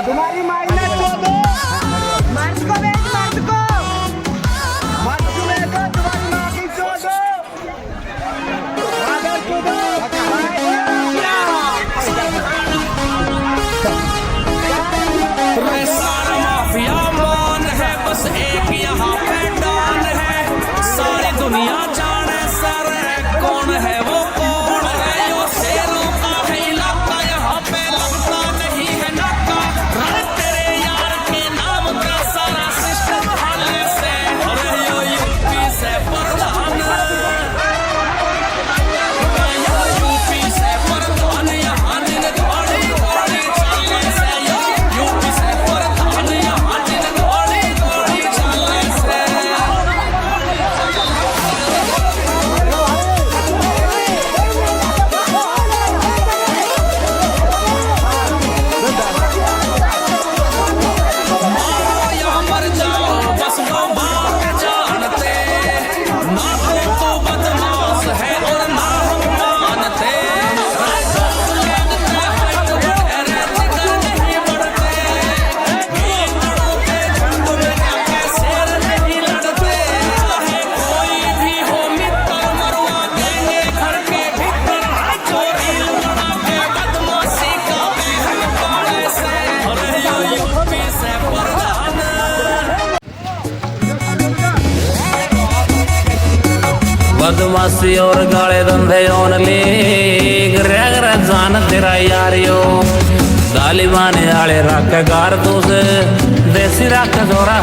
तुम्हारी माइनस को दो मार्च को बेच मार्च को लेकर तुम्हारी माँ की सो दो आदर को दो सारा माफिया मान है बस एक यहाँ पे डॉन है सारी दुनिया जाने सर कौन है वो कौन है यो शेरों का है इलाका यहाँ पे लगता नहीं है नाका तेरे यार के नाम का सारा सिस्टम हाले से अरे यो यूपी से प्रधान यूपी से प्रधान यहाँ दिन दौड़ी दौड़ी चलने से यूपी से प्रधान यहाँ दिन दौड़ी दौड़ी चलने से या मर जाओ बस वो बात जानते ना तो बदमाश है और ना हम मानते नहीं बढ़ते गीतड़ों के झुंड में जाके शेर नहीं लड़ते चाहे कोई भी हो मित्र मरवा देंगे घर के भीतर चोरी लुटा के बदमाशी का हम पाले से अरे यूपी से प्रधान बदमाशी और गाले धंधे ओनली ग्रह जान तेरा यारियो तालिबान आले रख कार दूस देसी रख जोरा